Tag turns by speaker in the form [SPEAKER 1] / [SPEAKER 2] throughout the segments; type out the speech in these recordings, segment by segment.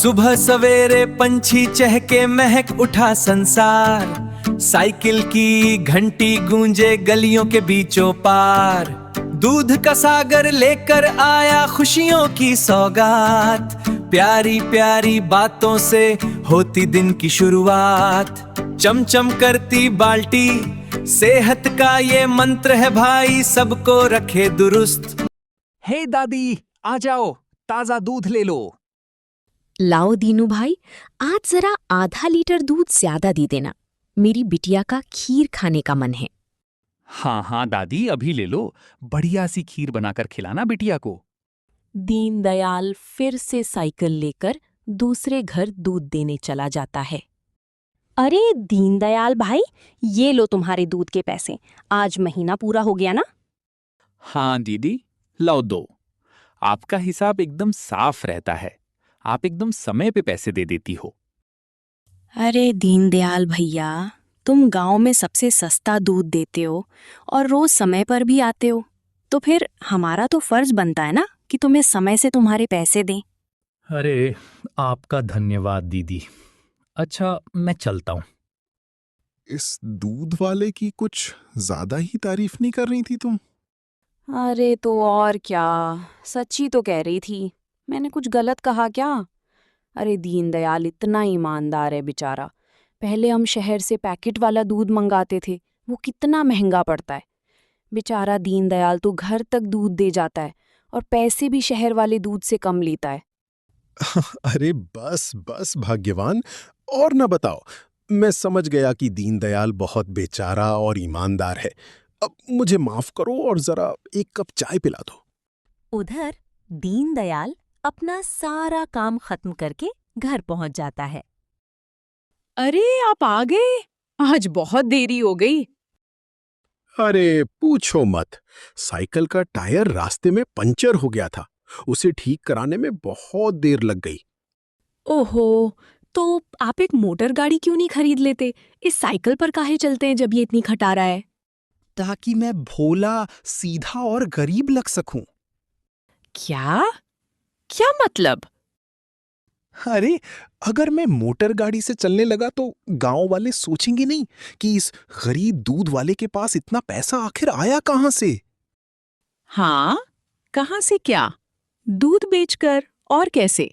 [SPEAKER 1] सुबह सवेरे पंछी चहके महक उठा संसार, साइकिल की घंटी गूंजे गलियों के बीचों पार। दूध का सागर लेकर आया खुशियों की सौगात, प्यारी प्यारी बातों से होती दिन की शुरुआत। चमचम करती बाल्टी सेहत का ये मंत्र है भाई, सबको रखे दुरुस्त।
[SPEAKER 2] हे दादी, आ जाओ, ताजा दूध ले लो।
[SPEAKER 3] लाओ दीनू भाई, आज जरा आधा लीटर दूध ज्यादा दे देना, मेरी बिटिया का खीर खाने का मन है।
[SPEAKER 2] हाँ हाँ दादी, अभी ले लो। बढ़िया सी खीर बनाकर खिलाना बिटिया को।
[SPEAKER 4] दीनदयाल फिर से साइकिल लेकर दूसरे घर दूध देने चला जाता है।
[SPEAKER 5] अरे दीनदयाल भाई, ये लो तुम्हारे दूध के पैसे, आज महीना पूरा हो गया ना।
[SPEAKER 2] हाँ दीदी, लाओ दो। आपका हिसाब एकदम साफ रहता है, आप एकदम समय पे पैसे दे देती हो।
[SPEAKER 5] अरे दीनदयाल भैया, तुम गांव में सबसे सस्ता दूध देते हो और रोज समय पर भी आते हो, तो फिर हमारा तो फर्ज बनता है ना कि तुम्हें समय से तुम्हारे पैसे दें।
[SPEAKER 6] अरे आपका धन्यवाद दीदी। अच्छा, मैं चलता हूँ।
[SPEAKER 7] इस दूध वाले की कुछ ज्यादा ही तारीफ नहीं कर रही थी तुम?
[SPEAKER 4] अरे तो और क्या, सच्ची तो कह रही थी, मैंने कुछ गलत कहा क्या? अरे दीनदयाल इतना ईमानदार है बेचारा। पहले हम शहर से पैकेट वाला दूध मंगाते थे, वो कितना महंगा पड़ता है। बेचारा दीनदयाल तो घर तक दूध दे जाता है और पैसे भी शहर वाले दूध से कम लेता है।
[SPEAKER 7] अरे बस बस भाग्यवान, और न बताओ। मैं समझ गया कि दीनदयाल बहुत बेचारा और ईमानदार है। अब मुझे माफ करो और जरा एक कप चाय पिला दो।
[SPEAKER 4] उधर दीनदयाल अपना सारा काम खत्म करके घर पहुंच जाता है।
[SPEAKER 8] अरे आप आ गए, आज बहुत देरी हो गई।
[SPEAKER 7] अरे पूछो मत, साइकिल का टायर रास्ते में पंचर हो गया था, उसे ठीक कराने में बहुत देर लग गई।
[SPEAKER 8] ओहो, तो आप एक मोटर गाड़ी क्यों नहीं खरीद लेते? इस साइकिल पर काहे चलते हैं जब ये इतनी खटारा है?
[SPEAKER 9] ताकि मैं भोला, सीधा और गरीब लग सकूं।
[SPEAKER 8] क्या क्या मतलब?
[SPEAKER 9] अरे अगर मैं मोटर गाड़ी से चलने लगा तो गांव वाले सोचेंगे नहीं कि इस गरीब दूध वाले के पास इतना पैसा आखिर आया कहां से।
[SPEAKER 8] हाँ, कहां से क्या? दूध बेचकर, और कैसे?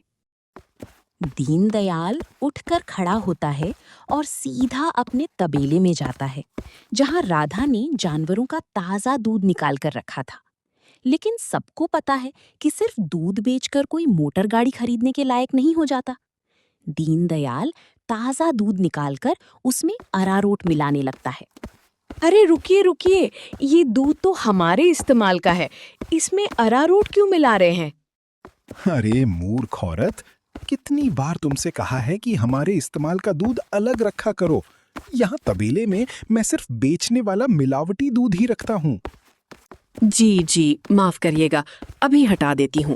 [SPEAKER 4] दीनदयाल उठकर खड़ा होता है और सीधा अपने तबेले में जाता है, जहां राधा ने जानवरों का ताजा दूध निकाल कर रखा था। लेकिन सबको पता है कि सिर्फ दूध बेचकर कोई मोटर गाड़ी खरीदने के लायक नहीं हो जाता। दीनदयाल ताजा दूध निकालकर उसमें अरारोट मिलाने लगता है।
[SPEAKER 8] अरे रुकिए रुकिए, ये दूध तो हमारे इस्तेमाल का है, इसमें अरारोट क्यों मिला रहे हैं?
[SPEAKER 9] अरे मूर्ख औरत, कितनी बार तुमसे कहा है कि हमारे इस्तेमाल का दूध अलग रखा करो। यहाँ तबेले में मैं सिर्फ बेचने वाला मिलावटी दूध ही रखता हूँ।
[SPEAKER 8] जी जी, माफ करिएगा, अभी हटा देती हूँ।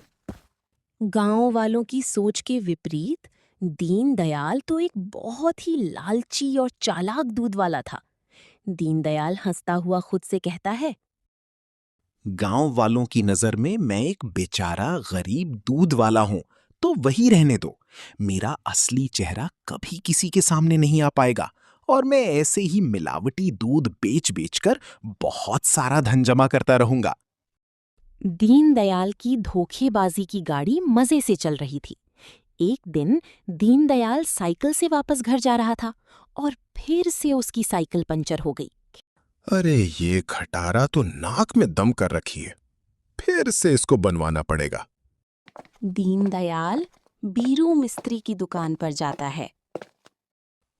[SPEAKER 4] गांव वालों की सोच के विपरीत दीनदयाल तो एक बहुत ही लालची और चालाक दूध वाला था। दीनदयाल हंसता हुआ खुद से कहता है,
[SPEAKER 10] गांव वालों की नजर में मैं एक बेचारा गरीब दूध वाला हूं, तो वही रहने दो। मेरा असली चेहरा कभी किसी के सामने नहीं आ पाएगा और मैं ऐसे ही मिलावटी दूध बेच बेचकर बहुत सारा धन जमा करता रहूंगा।
[SPEAKER 4] दीनदयाल की धोखेबाजी की गाड़ी मजे से चल रही थी। एक दिन दीनदयाल साइकिल से वापस घर जा रहा था और फिर से उसकी साइकिल पंचर हो गई।
[SPEAKER 7] अरे ये खटारा तो नाक में दम कर रखी है, फिर से इसको बनवाना पड़ेगा।
[SPEAKER 4] दीनदयाल बीरू मिस्त्री की दुकान पर जाता है।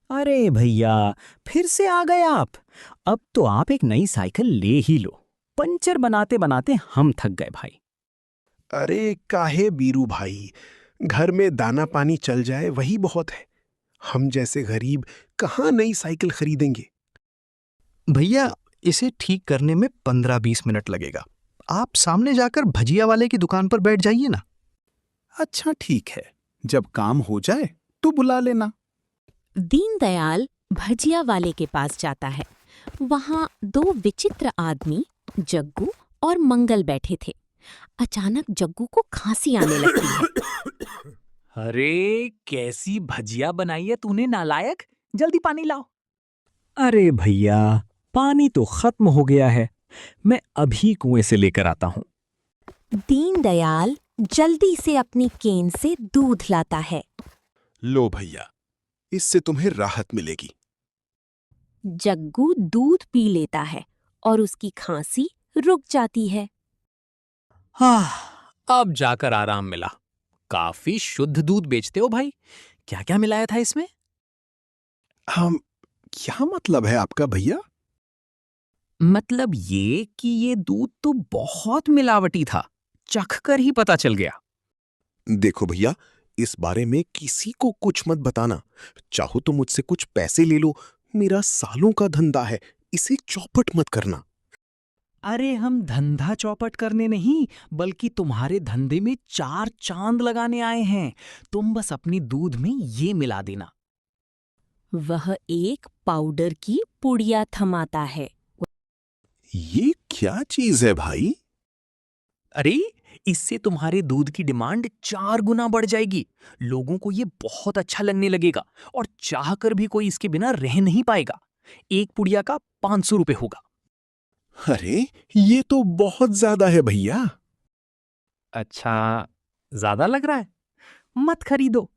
[SPEAKER 11] अरे भैया, फिर से आ गए आप। अब तो आप एक नई साइकिल ले ही लो, पंचर बनाते बनाते हम थक गए भाई।
[SPEAKER 7] अरे काहे बीरू भाई, घर में दाना पानी चल जाए वही बहुत है। हम जैसे गरीब कहाँ नई साइकिल खरीदेंगे।
[SPEAKER 9] भैया, इसे ठीक करने में 15-20 मिनट लगेगा। आप सामने जाकर भजिया वाले की दुकान पर बैठ जाइए ना।
[SPEAKER 2] अच्छा ठीक है, जब काम हो जाए तो बुला लेना।
[SPEAKER 4] दीनदयाल भजिया वाले के पास जाता है। वहां दो विचित्र आदमी जग्गू और मंगल बैठे थे। अचानक जग्गू को खांसी आने लगती है।
[SPEAKER 2] अरे कैसी भजिया बनाई है तूने नालायक। जल्दी पानी लाओ।
[SPEAKER 11] अरे भैया, पानी तो खत्म हो गया है। मैं अभी कुएं से लेकर आता हूँ।
[SPEAKER 3] दीनदयाल जल्दी से अपनी केन से दूध लाता है।
[SPEAKER 7] लो भैया, इससे तुम्हें राहत मिलेगी।
[SPEAKER 3] जग्गू दूध पी लेता है और उसकी खांसी रुक जाती है।
[SPEAKER 2] हाँ, अब जाकर आराम मिला। काफी शुद्ध दूध बेचते हो भाई। क्या क्या मिलाया था इसमें?
[SPEAKER 7] हम क्या मतलब है आपका भैया?
[SPEAKER 2] मतलब ये कि ये दूध तो बहुत मिलावटी था। चख कर ही पता चल गया।
[SPEAKER 7] देखो भैया, इस बारे में किसी को कुछ मत बताना। चाहो तो मुझसे कुछ पैसे ले लो, मेरा सालों का धंधा है, इसे चौपट मत करना।
[SPEAKER 11] अरे हम धंधा चौपट करने नहीं, बल्कि तुम्हारे धंधे में 4 चांद लगाने आए हैं। तुम बस अपनी दूध में ये मिला देना।
[SPEAKER 3] वह एक पाउडर की पुड़िया थमाता है।
[SPEAKER 7] ये क्या चीज है भाई?
[SPEAKER 2] अरे इससे तुम्हारे दूध की डिमांड 4 गुना बढ़ जाएगी। लोगों को ये बहुत अच्छा लगने लगेगा और चाहकर भी कोई इसके बिना रह नहीं पाएगा। एक पुड़िया का 500 रुपए होगा।
[SPEAKER 7] अरे ये तो बहुत ज्यादा है भैया।
[SPEAKER 2] अच्छा, ज्यादा लग रहा है? मत खरीदो।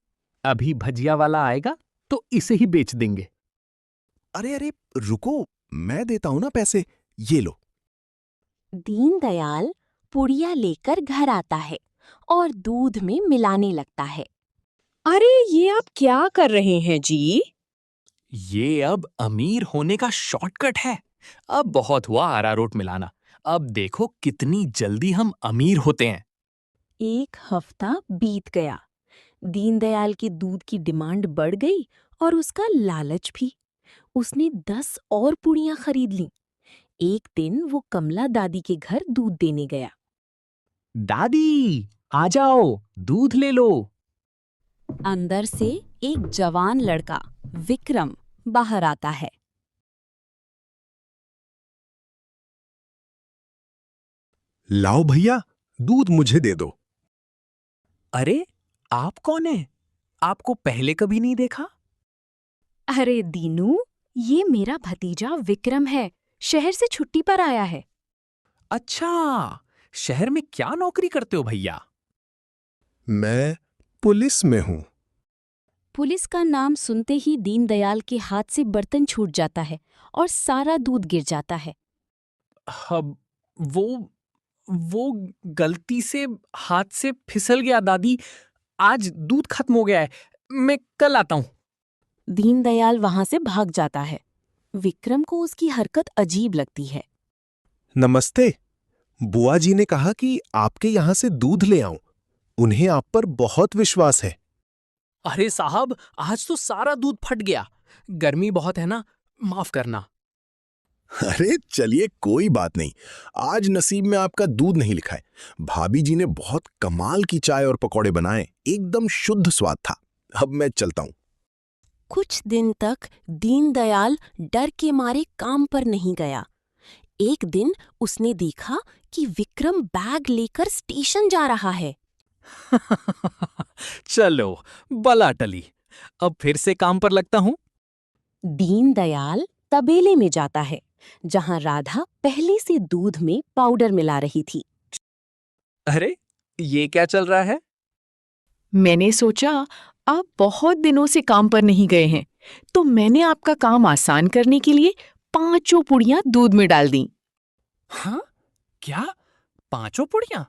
[SPEAKER 2] अभी भजिया वाला आएगा तो इसे ही बेच देंगे।
[SPEAKER 7] अरे अरे रुको, मैं देता हूं ना पैसे, ये लो।
[SPEAKER 3] दीनदयाल पुड़िया लेकर घर आता है और दूध में मिलाने लगता है।
[SPEAKER 4] अरे ये आप क्या कर रहे हैं जी?
[SPEAKER 2] ये अब अमीर होने का शॉर्टकट है। अब बहुत हुआ अरारोट मिलाना। अब देखो कितनी जल्दी हम अमीर होते हैं।
[SPEAKER 3] एक हफ्ता बीत गया। दीनदयाल की दूध की डिमांड बढ़ गई और उसका लालच भी। उसने 10 और पुड़ियां खरीद लीं। एक दिन वो कमला दादी के घर दूध देने गया।
[SPEAKER 11] दादी, आ जाओ, दूध ले लो।
[SPEAKER 3] अंदर से एक जवान लड़का विक्रम बाहर आता है।
[SPEAKER 7] लाओ भैया, दूध मुझे दे दो।
[SPEAKER 2] अरे आप कौन हैं? आपको पहले कभी नहीं देखा।
[SPEAKER 3] अरे दीनू, ये मेरा भतीजा विक्रम है। शहर से छुट्टी पर आया है।
[SPEAKER 2] अच्छा, शहर में क्या नौकरी करते हो भैया?
[SPEAKER 7] मैं पुलिस में हूं।
[SPEAKER 3] पुलिस का नाम सुनते ही दीनदयाल के हाथ से बर्तन छूट जाता है और सारा दूध गिर जाता है।
[SPEAKER 2] अब वो गलती से हाथ से फिसल गया दादी। आज दूध खत्म हो गया है। मैं कल आता हूं।
[SPEAKER 3] दीनदयाल वहां से भाग जाता है। विक्रम को उसकी हरकत अजीब लगती है।
[SPEAKER 7] नमस्ते। बुआ जी ने कहा कि आपके यहां से दूध ले आऊं। उन्हें आप पर बहुत विश्वास है।
[SPEAKER 2] अरे साहब, आज तो सारा दूध फट गया। गर्मी बहुत है ना, माफ करना।
[SPEAKER 7] अरे चलिए, कोई बात नहीं। आज नसीब में आपका दूध नहीं लिखा है। भाभी जी ने बहुत कमाल की चाय और पकौड़े बनाए, एकदम शुद्ध स्वाद था। अब मैं चलता हूं।
[SPEAKER 3] कुछ दिन तक दीनदयाल डर के मारे काम पर नहीं गया। एक दिन उसने देखा कि विक्रम बैग लेकर स्टेशन जा रहा है।
[SPEAKER 2] चलो, बला टली। अब फिर से काम पर लगता हूं।
[SPEAKER 3] दीनदयाल तबेले में जाता है, जहां राधा पहले से दूध में पाउडर मिला रही थी।
[SPEAKER 2] अरे ये क्या चल रहा है?
[SPEAKER 8] मैंने सोचा आप बहुत दिनों से काम पर नहीं गए हैं, तो मैंने आपका काम आसान करने के लिए 5 पुड़ियां दूध में डाल दी।
[SPEAKER 2] हाँ? क्या 5 पुड़ियां?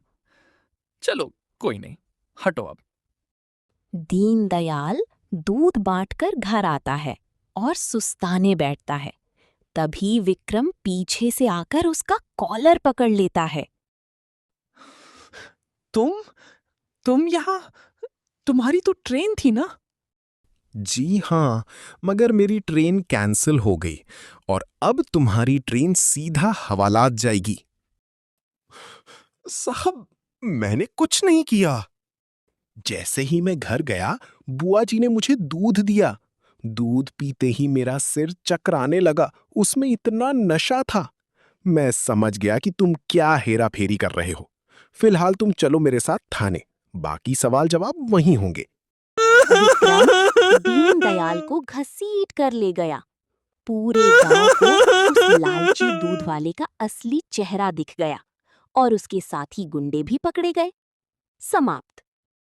[SPEAKER 2] चलो कोई नहीं, हटो अब।
[SPEAKER 3] दीनदयाल दूध बांटकर घर आता है और सुस्ताने बैठता है। तभी विक्रम पीछे से आकर उसका कॉलर पकड़ लेता है।
[SPEAKER 2] तुम यहाँ? तुम्हारी तो ट्रेन थी ना?
[SPEAKER 7] जी हाँ, मगर मेरी ट्रेन कैंसिल हो गई और अब तुम्हारी ट्रेन सीधा हवालात जाएगी। साहब, मैंने कुछ नहीं किया। जैसे ही मैं घर गया, बुआ जी ने मुझे दूध दिया। दूध पीते ही मेरा सिर चकराने लगा। उसमें इतना नशा था। मैं समझ गया कि तुम क्या हेरा फेरी कर रहे हो। फिलहाल तुम चलो मेरे साथ थाने। बाकी सवाल जवाब वहीं होंगे।
[SPEAKER 3] विक्रम दीनदयाल को घसीट कर ले गया। पूरे गांव को उस लालची दूध वाले का असली चेहरा दिख गया और उसके साथी गुंडे भी पकड़े गए। समाप्त।